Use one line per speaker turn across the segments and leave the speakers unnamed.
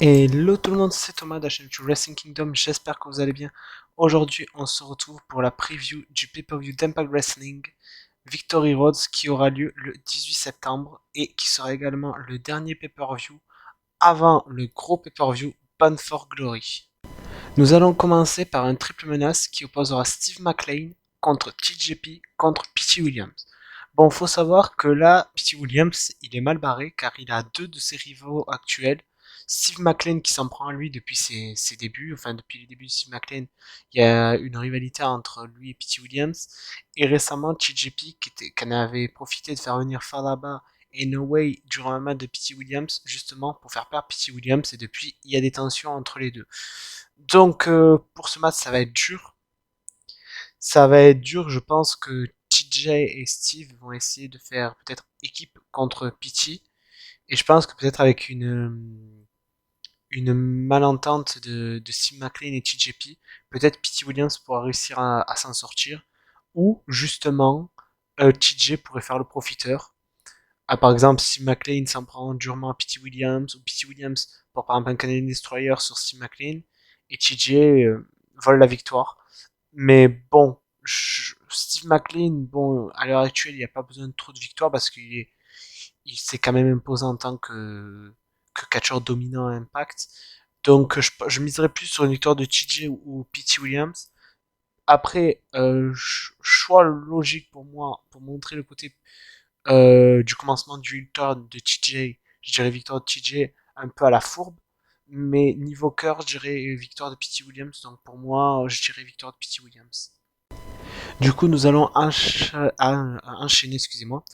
Hello tout le monde, c'est Thomas de la chaîne YouTube Wrestling Kingdom, j'espère que vous allez bien. Aujourd'hui, on se retrouve pour la preview du pay-per-view d'Impact Wrestling Victory Road qui aura lieu le 18 septembre et qui sera également le dernier pay-per-view avant le gros pay-per-view Bound for Glory. Nous allons commencer par un triple menace qui opposera Steve McLean contre TJP contre Pete Williams. Bon, faut savoir que là, Pete Williams, il est mal barré car il a deux de ses rivaux actuels. Steve McLean qui s'en prend à lui depuis ses débuts, enfin depuis les débuts de Steve McLean, il y a une rivalité entre lui et Pete Williams. Et récemment, TJP qui en avait profité de faire venir Falaba et No Way durant un match de Pete Williams, justement pour faire perdre Pete Williams, et depuis, il y a des tensions entre les deux. Donc, pour ce match, ça va être dur. Ça va être dur, je pense que TJ et Steve vont essayer de faire peut-être équipe contre Pete. Et je pense que peut-être avec une malentente de Steve McLean et TJP, peut-être Pete Williams pourra réussir à s'en sortir. Ou justement, TJ pourrait faire le profiteur. Ah, par exemple, Steve McLean s'en prend durement à Pete Williams, ou Pete Williams pour par exemple un Canadian Destroyer sur Steve McLean, et TJ vole la victoire. Mais bon, Steve McLean, bon, à l'heure actuelle, il n'y a pas besoin de trop de victoires parce il s'est quand même imposé en tant que catcheur dominant à Impact. Donc, je miserais plus sur une victoire de TJ ou Pete Williams. Après, choix logique pour moi, pour montrer le côté du commencement du turn de TJ, je dirais victoire de TJ un peu à la fourbe. Mais niveau cœur, je dirais victoire de Pete Williams. Donc pour moi, je dirais victoire de Pete Williams. Du coup, nous allons enchaîner, excusez-moi,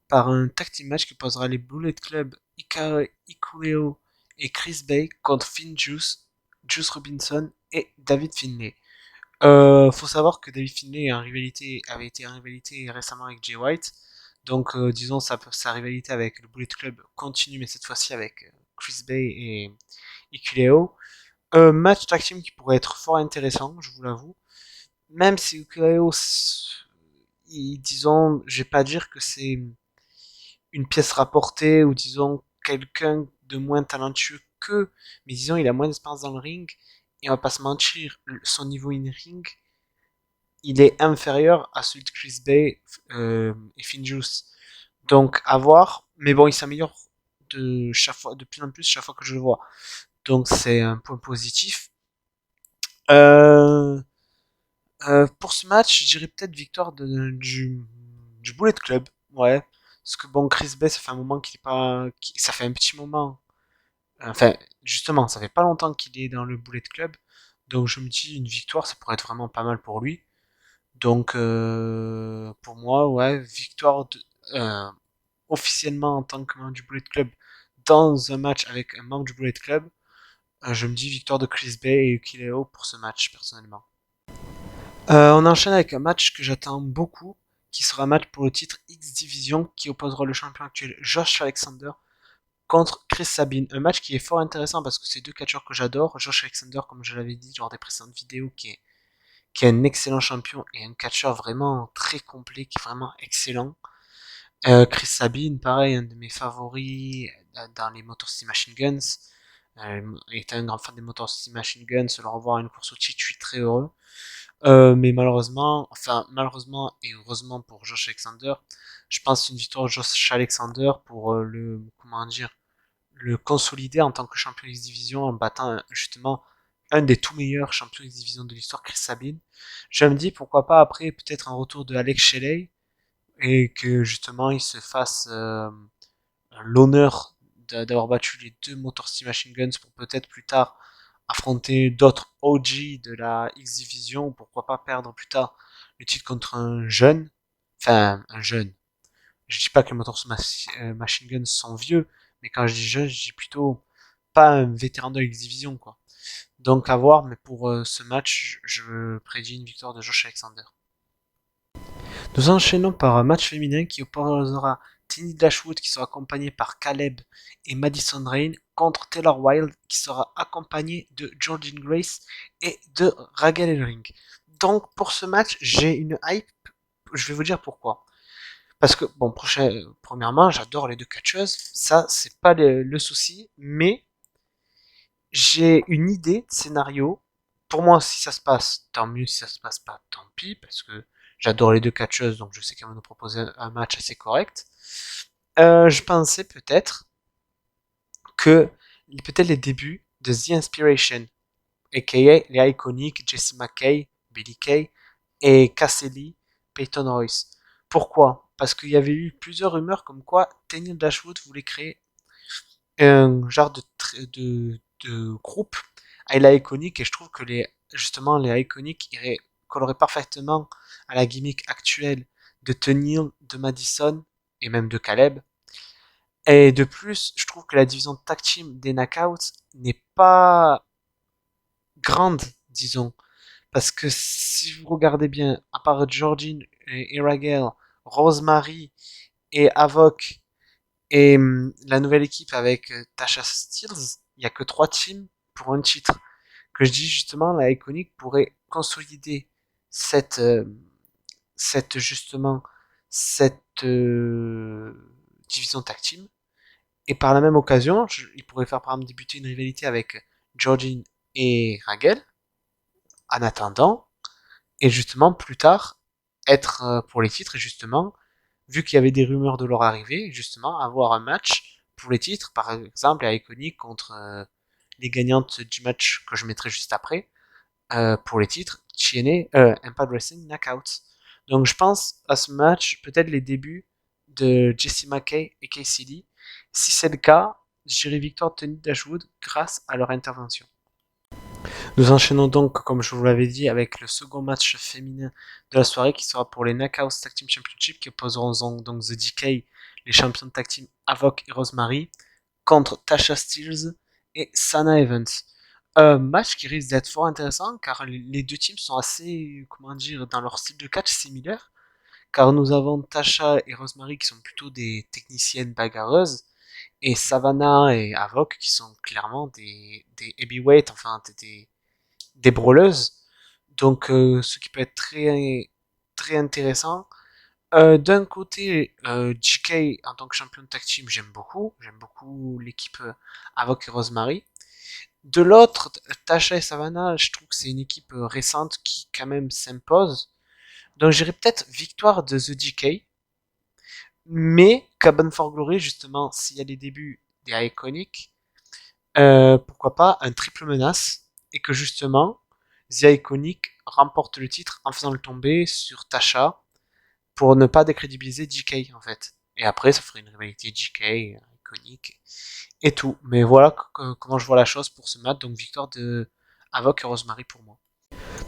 par un tag team match qui posera les Bullet Club Ikuleo et Chris Bay contre Finn Juice, Juice Robinson et David Finlay. Faut savoir que David Finlay avait été en rivalité récemment avec Jay White. Donc, disons, sa rivalité avec le Bullet Club continue, mais cette fois-ci avec Chris Bay et Ikuleo. Match tag team qui pourrait être fort intéressant, je vous l'avoue. Même si Ukuleo, disons, je vais pas dire que c'est une pièce rapportée ou disons quelqu'un de moins talentueux que, mais disons il a moins d'expérience dans le ring et on va pas se mentir, son niveau in ring, il est inférieur à celui de Chris Bay et Finjuice. Donc à voir, mais bon il s'améliore de chaque fois, de plus en plus chaque fois que je le vois. Donc c'est un point positif. Euh, pour ce match, je dirais peut-être victoire du Bullet Club. Ouais. Parce que bon, Chris Bay, ça fait un moment qu'il est pas. Ça fait un petit moment. Enfin, justement, ça fait pas longtemps qu'il est dans le Bullet Club. Donc je me dis, une victoire, ça pourrait être vraiment pas mal pour lui. Donc pour moi, ouais, victoire officiellement en tant que membre du Bullet Club dans un match avec un membre du Bullet Club. Je me dis victoire de Chris Bay et Ukileo pour ce match, personnellement. On enchaîne avec un match que j'attends beaucoup, qui sera un match pour le titre X Division, qui opposera le champion actuel Josh Alexander contre Chris Sabin. Un match qui est fort intéressant parce que c'est deux catcheurs que j'adore. Josh Alexander, comme je l'avais dit lors des précédentes vidéos, qui est un excellent champion et un catcheur vraiment très complet, qui est vraiment excellent. Chris Sabin, pareil, un de mes favoris dans les Motor City Machine Guns. Étant un grand fan des Motor City Machine Guns, le revoir à une course au titre, je suis très heureux. Mais malheureusement et heureusement pour Josh Alexander, je pense que c'est une victoire de Josh Alexander pour comment dire, le consolider en tant que champion X Division en battant justement un des tout meilleurs champions X Division de l'histoire, Chris Sabin. Je me dis pourquoi pas après peut-être un retour de Alex Shelley et que justement il se fasse l'honneur d'avoir battu les deux Motor City Machine Guns pour peut-être plus tard affronter d'autres OG de la X Division, ou pourquoi pas perdre plus tard le titre contre un jeune, enfin un jeune. Je dis pas que les Motor City Machine Guns sont vieux, mais quand je dis jeune, je dis plutôt pas un vétéran de la X Division, quoi. Donc à voir, mais pour ce match, je prédis une victoire de Josh Alexander. Nous enchaînons par un match féminin qui opposera Tiny Dashwood qui sera accompagné par Caleb et Madison Rain contre Taylor Wilde qui sera accompagné de Jordan Grace et de Raquel Elring. Donc pour ce match, j'ai une hype, je vais vous dire pourquoi. Parce que, bon, premièrement, j'adore les deux catcheuses, ça c'est pas le souci, mais j'ai une idée de scénario. Pour moi, si ça se passe, tant mieux. Si ça se passe pas, tant pis, parce que j'adore les deux catcheuses, donc je sais qu'elles vont nous proposer un match assez correct. Je pensais peut-être que peut-être les débuts de The Inspiration, aka les iconiques Jessie McKay, Billy Kay et Cassidy Peyton Royce. Pourquoi? Parce qu'il y avait eu plusieurs rumeurs comme quoi Daniel Dashwood voulait créer un genre de groupe à la iconique et je trouve que justement les iconiques colleraient parfaitement à la gimmick actuelle de Tennille, de Madison et même de Caleb. Et de plus, je trouve que la division tag team des Knockouts n'est pas grande, disons. Parce que si vous regardez bien, à part Georgine et Ragel, Rosemary et Avoc et la nouvelle équipe avec Tasha Steelz, il n'y a que 3 teams pour un titre. Que je dis justement, la Iconic pourrait consolider cette, euh, cette justement, cette division tag team. Et par la même occasion, il pourrait faire par exemple débuter une rivalité avec Georgine et Ragel, en attendant, et justement plus tard être pour les titres et justement vu qu'il y avait des rumeurs de leur arrivée justement avoir un match pour les titres par exemple à Iconic contre les gagnantes du match que je mettrai juste après pour les titres TNA Impact Wrestling Knockouts. Donc je pense à ce match peut-être les débuts de Jessie McKay et Casey Lee. Si c'est le cas, j'irai victoire de Tony Dashwood grâce à leur intervention. Nous enchaînons donc, comme je vous l'avais dit, avec le second match féminin de la soirée qui sera pour les Knockouts Tag Team Championship qui opposeront donc The Decay, les champions de Tag Team Avoc et Rosemary, contre Tasha Steelz et Sana Evans. Un match qui risque d'être fort intéressant car les deux teams sont assez, comment dire, dans leur style de catch similaire. Car nous avons Tasha et Rosemary qui sont plutôt des techniciennes bagarreuses et Savannah et Avoc qui sont clairement des heavyweights, enfin des brawleuses. Donc, ce qui peut être très intéressant. D'un côté, GK en tant que champion de tag team, j'aime beaucoup. J'aime beaucoup l'équipe Avoc et Rosemary. De l'autre, Tasha et Savannah, je trouve que c'est une équipe récente qui quand même s'impose. Donc j'irais peut-être victoire de The DK, mais Cabin for Glory, justement, s'il y a les débuts des Iconic, pourquoi pas un triple menace, et que justement, The Iconic remporte le titre en faisant le tomber sur Tasha pour ne pas décrédibiliser JK en fait. Et après, ça ferait une rivalité JK, Iconic et tout. Mais voilà comment je vois la chose pour ce match, donc victoire de Avoc et Rosemary pour moi.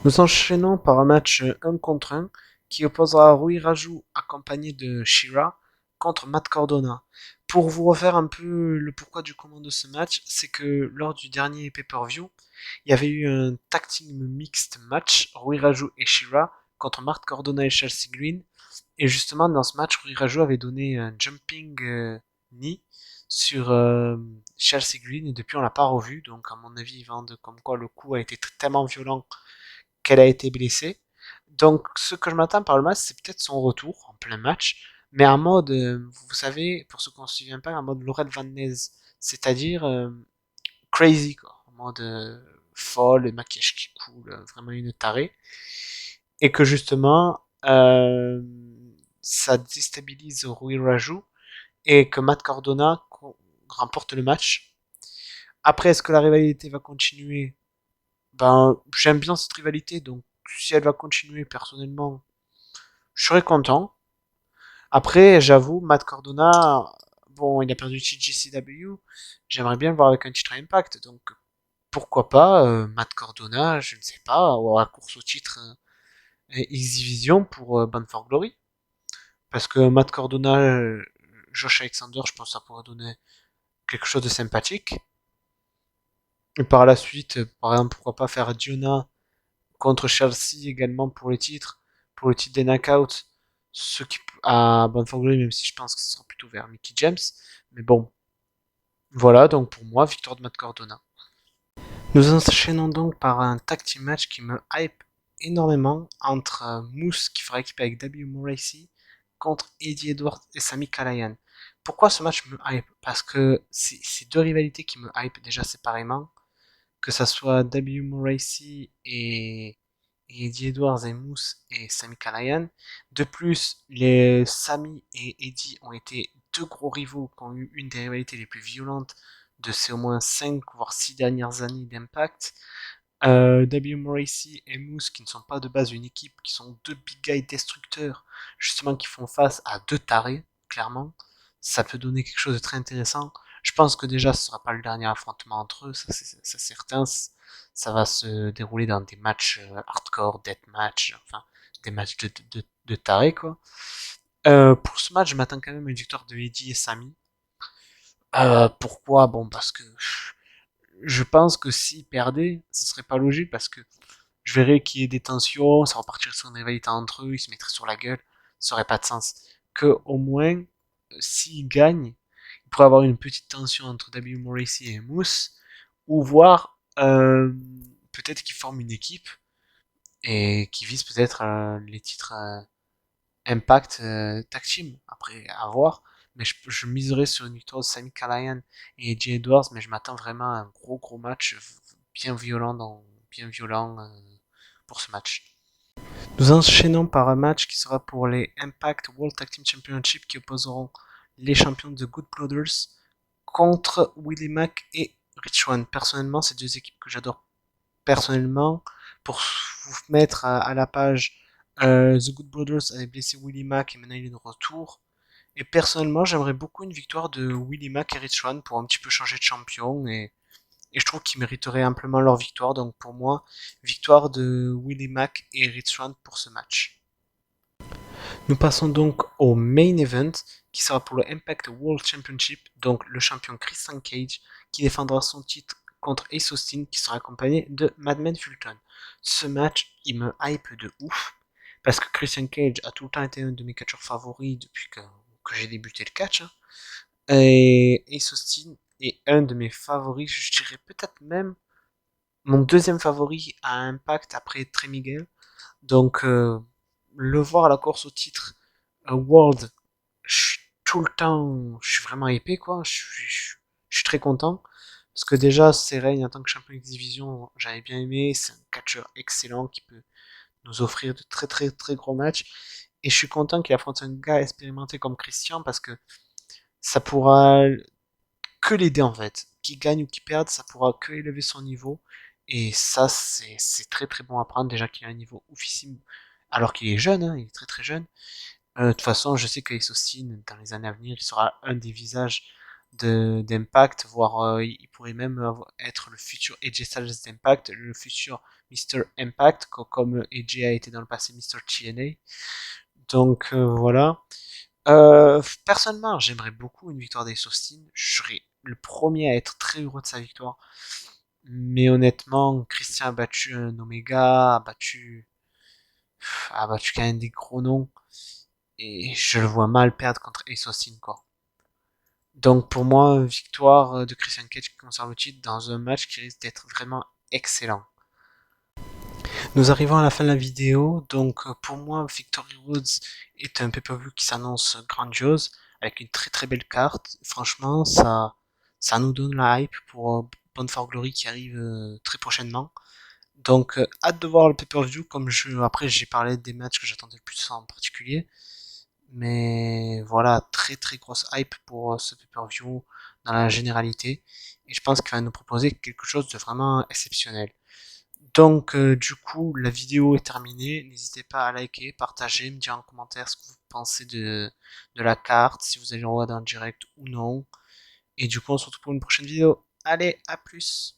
Nous enchaînons par un match 1 contre 1 qui opposera Rui Raju accompagné de Shira contre Matt Cardona. Pour vous refaire un peu le pourquoi du comment de ce match, c'est que lors du dernier pay-per-view, il y avait eu un tag team mixed match, Rui Raju et Shira contre Matt Cardona et Chelsea Green. Et justement, dans ce match, Rui Raju avait donné un jumping knee sur Chelsea Green et depuis on l'a pas revu. Donc à mon avis, il vendent comme quoi le coup a été tellement violent qu'elle a été blessée. Donc, ce que je m'attends par le match, c'est peut-être son retour en plein match, mais en mode, vous savez, pour ceux qu'on ne se souvient pas, en mode Laurel Van Ness, c'est-à-dire crazy, quoi, en mode folle, le maquillage qui coule, vraiment une tarée, et que justement, ça déstabilise Rui Raju, et que Matt Cardona remporte le match. Après, est-ce que la rivalité va continuer? Ben, j'aime bien cette rivalité, donc si elle va continuer personnellement, je serais content. Après, j'avoue, Matt Cardona, bon, il a perdu le titre GCW, j'aimerais bien le voir avec un titre Impact, donc pourquoi pas Matt Cardona, je ne sais pas, ou à la course au titre X-Division pour Bound for Glory. Parce que Matt Cardona, Josh Alexander, je pense que ça pourrait donner quelque chose de sympathique. Et par la suite, par exemple, pourquoi pas faire Diona contre Chelsea également pour le titre des knockouts, ce qui à bonne for Glory, même si je pense que ce sera plutôt vers Mickey James. Mais bon, voilà, donc pour moi, victoire de Matt Cardona. Nous enchaînons donc par un tag team match qui me hype énormément entre Moose qui fera équipe avec W. Morrissey contre Eddie Edwards et Sami Callihan. Pourquoi ce match me hype? Parce que c'est deux rivalités qui me hype déjà séparément. que ça soit W. Morrissey et Eddie Edwards et Moose et Sami Callihan. De plus, les Sami et Eddie ont été deux gros rivaux qui ont eu une des rivalités les plus violentes de ces au moins 5 voire 6 dernières années d'Impact. W. Morrissey et Moose qui ne sont pas de base une équipe, qui sont deux big guys destructeurs, justement qui font face à deux tarés, clairement. Ça peut donner quelque chose de très intéressant. Je pense que déjà ce sera pas le dernier affrontement entre eux, ça c'est certain. Ça va se dérouler dans des matchs hardcore, deathmatch, enfin des matchs de tarés quoi. Pour ce match, je m'attends quand même à une victoire de Eddie et Sami. Pourquoi? Bon, parce que je pense que s'ils perdaient, ce serait pas logique parce que je verrais qu'il y ait des tensions, ça repartirait sur une rivalité entre eux, ils se mettraient sur la gueule, ça aurait pas de sens. Que au moins, s'ils gagnent, il pourrait y avoir une petite tension entre W. Morrissey et Moose, ou voir peut-être qu'ils forment une équipe et qui vise peut-être les titres Impact Tag Team. Après, à voir. Mais je miserais sur une victoire de Sami Callihan et Eddie Edwards, mais je m'attends vraiment à un gros match bien violent bien violent pour ce match. Nous enchaînons par un match qui sera pour les Impact World Tag Team Championship qui opposeront les champions de Good Brothers contre Willie Mack et Rich Swann. Personnellement, c'est deux équipes que j'adore personnellement. Pour vous mettre à la page, The Good Brothers avait blessé Willie Mack et maintenant il est de retour. Et personnellement, j'aimerais beaucoup une victoire de Willie Mack et Rich Swann pour un petit peu changer de champion et je trouve qu'ils mériteraient amplement leur victoire. Donc pour moi, victoire de Willie Mack et Rich Swann pour ce match. Nous passons donc au main event qui sera pour le Impact World Championship, donc le champion Christian Cage qui défendra son titre contre Ace Austin qui sera accompagné de Madman Fulton. Ce match, il me hype de ouf parce que Christian Cage a tout le temps été un de mes catcheurs favoris depuis que j'ai débuté le catch. Hein. Et Ace Austin est un de mes favoris, je dirais peut-être même mon deuxième favori à Impact après Trey Miguel. Donc le voir à la course au titre World, je suis tout le temps, je suis vraiment épais quoi, je suis très content. Parce que déjà, ses règnes en tant que champion X Division, j'avais bien aimé, c'est un catcheur excellent qui peut nous offrir de très gros matchs. Et je suis content qu'il affronte un gars expérimenté comme Christian parce que ça pourra que l'aider en fait. Qu'il gagne ou qu'il perde, ça pourra que élever son niveau. Et ça, c'est très bon à prendre déjà qu'il a un niveau oufissime alors qu'il est jeune, hein, il est très jeune. De toute façon, je sais qu'Ace Austin, dans les années à venir, il sera un des visages d'Impact, voire il pourrait même être le futur AJ Styles d'Impact, le futur Mr. Impact, comme AJ a été dans le passé Mr. TNA. Donc voilà. Personnellement, j'aimerais beaucoup une victoire d'Ace Austin. Je serais le premier à être très heureux de sa victoire. Mais honnêtement, Christian a battu un Omega, a battu quand même des gros noms. Et je le vois mal perdre contre Ace Austin, quoi. Donc pour moi, victoire de Christian Cage qui conserve le titre dans un match qui risque d'être vraiment excellent. Nous arrivons à la fin de la vidéo, donc pour moi, Victory Roads est un pay-per-view qui s'annonce grandiose, avec une très belle carte. Franchement, ça nous donne la hype pour Bound for Glory qui arrive très prochainement. Donc hâte de voir le pay-per-view, après j'ai parlé des matchs que j'attendais le plus en particulier. Mais voilà, très grosse hype pour ce pay-per-view dans la généralité. Et je pense qu'il va nous proposer quelque chose de vraiment exceptionnel. Donc du coup, la vidéo est terminée. N'hésitez pas à liker, partager, me dire en commentaire ce que vous pensez de la carte, si vous allez le regarder en direct ou non. Et du coup, on se retrouve pour une prochaine vidéo. Allez, à plus!